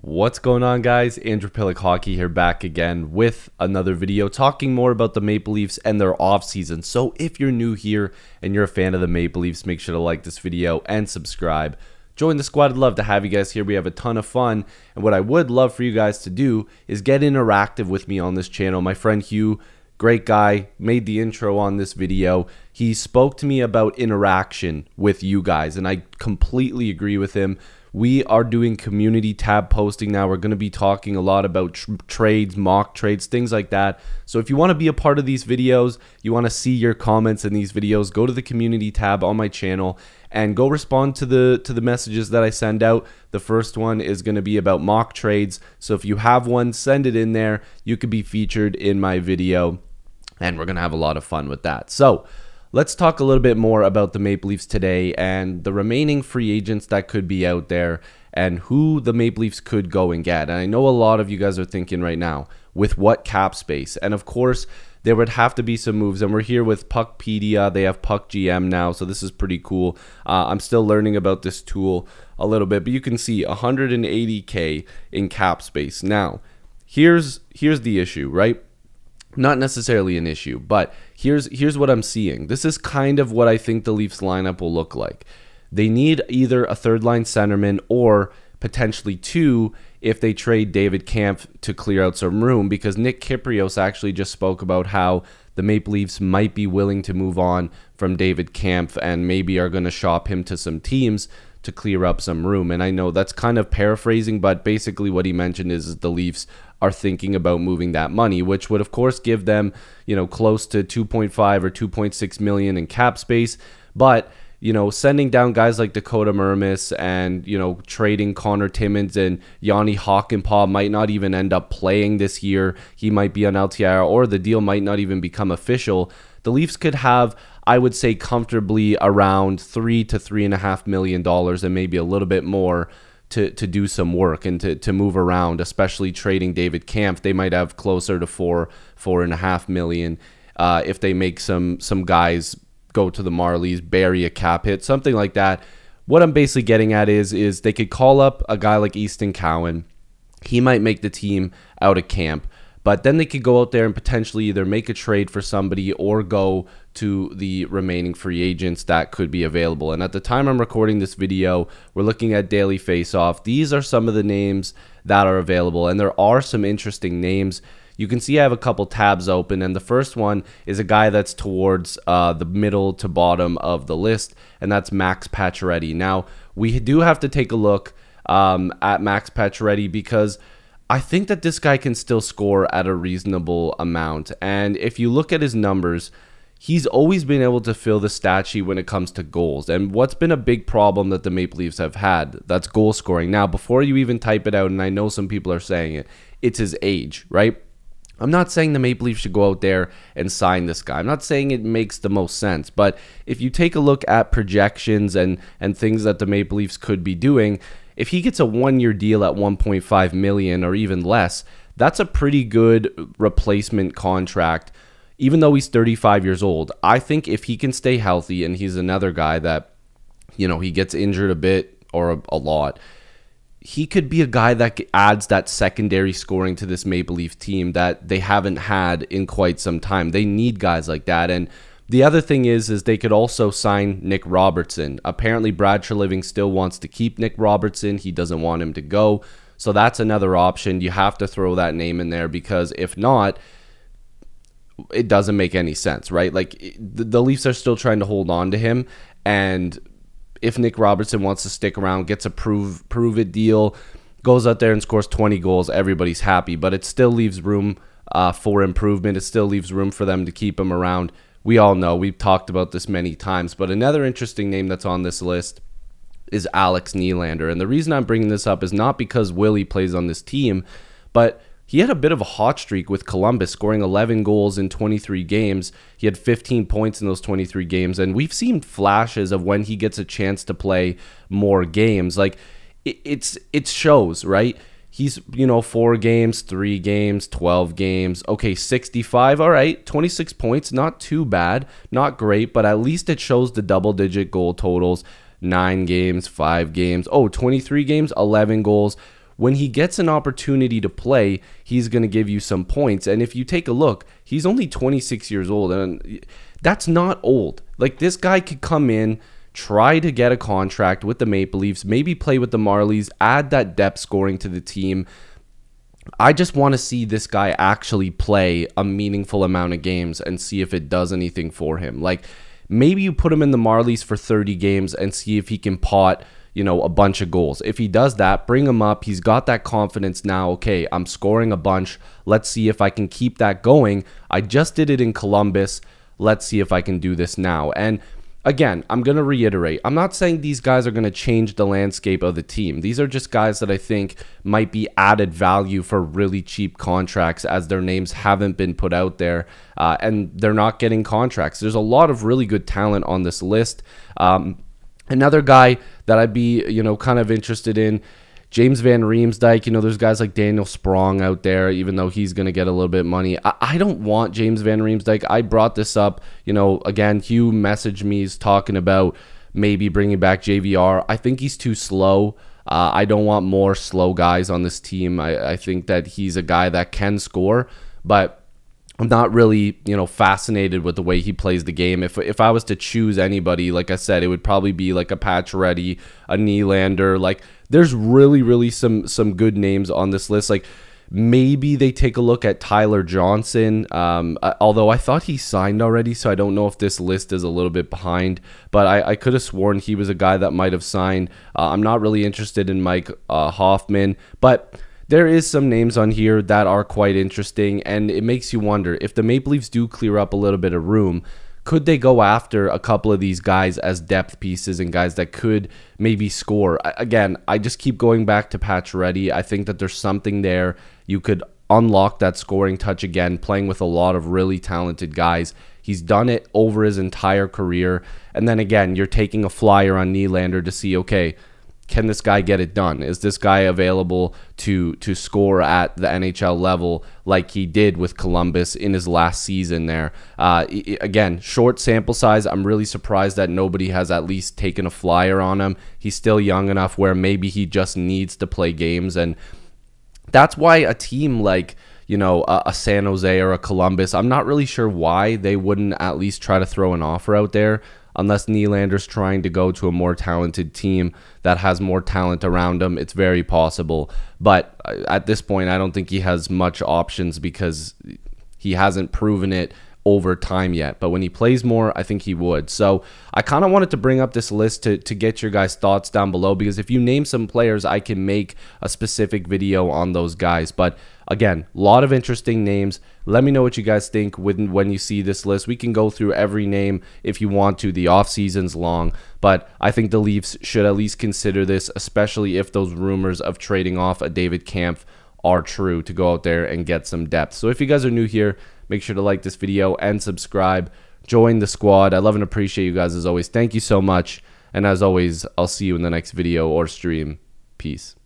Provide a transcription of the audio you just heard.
What's going on, guys? Andrew Piluk Hockey here, back again with another video talking more about the Maple Leafs and their offseason. So if you're new here and you're a fan of the Maple Leafs, make sure to like this video and subscribe. Join the squad. I'd love to have you guys here. We have a ton of fun. And what I would love for you guys to do is get interactive with me on this channel. My friend Hugh, great guy, made the intro on this video. He spoke to me about interaction with you guys, and I completely agree with him. We are doing community tab posting now. We're going to be talking a lot about trades, mock trades, things like that. So if you want to be a part of these videos, you want to see your comments in these videos, go to the community tab on my channel and go respond to the messages that I send out. The first one is going to be about mock trades. So if you have one, send it in there. You could be featured in my video, and we're going to have a lot of fun with that. So let's talk a little bit more about the Maple Leafs today and the remaining free agents that could be out there and who the Maple Leafs could go and get. And I know a lot of you guys are thinking right now, with what cap space? And of course, there would have to be some moves. And we're here with Puckpedia. They have Puck GM now, so this is pretty cool. I'm still learning about this tool a little bit, but you can see 180K in cap space. Now, here's the issue, right? Not necessarily an issue, but here's what I'm seeing. This is kind of what I think the Leafs lineup will look like. They need either a third line centerman or potentially two if they trade David Kampf to clear out some room, because Nick Kypreos actually just spoke about how the Maple Leafs might be willing to move on from David Kampf and maybe are going to shop him to some teams to clear up some room. And I know that's kind of paraphrasing, but basically what he mentioned is the Leafs are thinking about moving that money, which would of course give them, close to 2.5 or 2.6 million in cap space. But sending down guys like Dakota Mermis and, trading Connor Timmins and Yanni Hakanpää might not even end up playing this year. He might be on LTIR, or the deal might not even become official. The Leafs could have, I would say, comfortably around $3 to $3.5 million and maybe a little bit more to do some work and to move around, especially trading David Kampf. They might have closer to $4.5 million if they make some guys go to the Marlies, bury a cap hit, something like that. What I'm basically getting at is they could call up a guy like Easton Cowan. He might make the team out of camp, but then they could go out there and potentially either make a trade for somebody or go to the remaining free agents that could be available. And at the time I'm recording this video, we're looking at Daily Faceoff. These are some of the names that are available, and there are some interesting names. You can see I have a couple tabs open, and the first one is a guy that's towards the middle to bottom of the list, and that's Max Pacioretty. Now, we do have to take a look at Max Pacioretty because I think that this guy can still score at a reasonable amount. And if you look at his numbers, he's always been able to fill the stat sheet when it comes to goals. And what's been a big problem that the Maple Leafs have had, that's goal scoring. Now, before you even type it out, and I know some people are saying it, it's his age, right? I'm not saying the Maple Leafs should go out there and sign this guy. I'm not saying it makes the most sense. But if you take a look at projections and things that the Maple Leafs could be doing, if he gets a one-year deal at $1.5 million or even less, that's a pretty good replacement contract, even though he's 35 years old. I think if he can stay healthy, and he's another guy that, he gets injured a bit or a lot, he could be a guy that adds that secondary scoring to this Maple Leaf team that they haven't had in quite some time. They need guys like that. And the other thing is they could also sign Nick Robertson. Apparently, Brad Treliving still wants to keep Nick Robertson. He doesn't want him to go. So that's another option. You have to throw that name in there, because if not, it doesn't make any sense, right? Like, the Leafs are still trying to hold on to him, and if Nick Robertson wants to stick around, gets a prove-it deal, goes out there and scores 20 goals, everybody's happy. But it still leaves room for improvement. It still leaves room for them to keep him around. We all know, we've talked about this many times. But another interesting name that's on this list is Alex Nylander. And the reason I'm bringing this up is not because Willie plays on this team, but he had a bit of a hot streak with Columbus, scoring 11 goals in 23 games. He had 15 points in those 23 games, and we've seen flashes of when he gets a chance to play more games. Like, it shows, right? He's, 4 games, 3 games, 12 games. Okay, 65, all right, 26 points, not too bad, not great, but at least it shows the double-digit goal totals. 9 games, 5 games, 23 games, 11 goals. when he gets an opportunity to play, he's going to give you some points. And if you take a look, he's only 26 years old, and that's not old. Like, this guy could come in, try to get a contract with the Maple Leafs, maybe play with the Marlies, add that depth scoring to the team. I just want to see this guy actually play a meaningful amount of games and see if it does anything for him. Like, maybe you put him in the Marlies for 30 games and see if he can pot, you know, a bunch of goals. If he does that, bring him up. He's got that confidence now. Okay, I'm scoring a bunch. Let's see if I can keep that going. I just did it in Columbus. Let's see if I can do this now. And again, I'm going to reiterate, I'm not saying these guys are going to change the landscape of the team. These are just guys that I think might be added value for really cheap contracts, as their names haven't been put out there, and they're not getting contracts. There's a lot of really good talent on this list. Another guy that I'd be, you know, kind of interested in, James Van Riemsdyk. You know, there's guys like Daniel Sprong out there, even though he's going to get a little bit of money. I don't want James Van Riemsdyk. I brought this up, you know, again, Hugh messaged me, he's talking about maybe bringing back JVR. I think he's too slow. I don't want more slow guys on this team. I think that he's a guy that can score, but I'm not really, you know, fascinated with the way he plays the game. If I was to choose anybody, like I said, it would probably be like a Pacioretty, a Nylander. Like, there's really some good names on this list. Like, maybe they take a look at Tyler Johnson, although I thought he signed already, so I don't know if this list is a little bit behind, but I could have sworn he was a guy that might have signed. I'm not really interested in Mike Hoffman, but there is some names on here that are quite interesting, and it makes you wonder, if the Maple Leafs do clear up a little bit of room, could they go after a couple of these guys as depth pieces and guys that could maybe score? Again, I just keep going back to Pacioretty. I think that there's something there. You could unlock that scoring touch again, playing with a lot of really talented guys. He's done it over his entire career. And then again, you're taking a flyer on Nylander to see, okay, can this guy get it done? Is this guy available to score at the NHL level like he did with Columbus in his last season there? Again, short sample size. I'm really surprised that nobody has at least taken a flyer on him. He's still young enough where maybe he just needs to play games, and that's why a team like, you know, a San Jose or a Columbus, I'm not really sure why they wouldn't at least try to throw an offer out there, unless Nylander's trying to go to a more talented team that has more talent around him. It's very possible. But at this point, I don't think he has much options because he hasn't proven it over time yet. But when he plays more, I think he would. So I kind of wanted to bring up this list to get your guys' thoughts down below, because if you name some players, I can make a specific video on those guys. But again, a lot of interesting names. Let me know what you guys think when you see this list. We can go through every name if you want to. The offseason's long, but I think the Leafs should at least consider this, especially if those rumors of trading off a David Kampf are true, to go out there and get some depth. So if you guys are new here, make sure to like this video and subscribe. Join the squad. I love and appreciate you guys as always. Thank you so much. And as always, I'll see you in the next video or stream. Peace.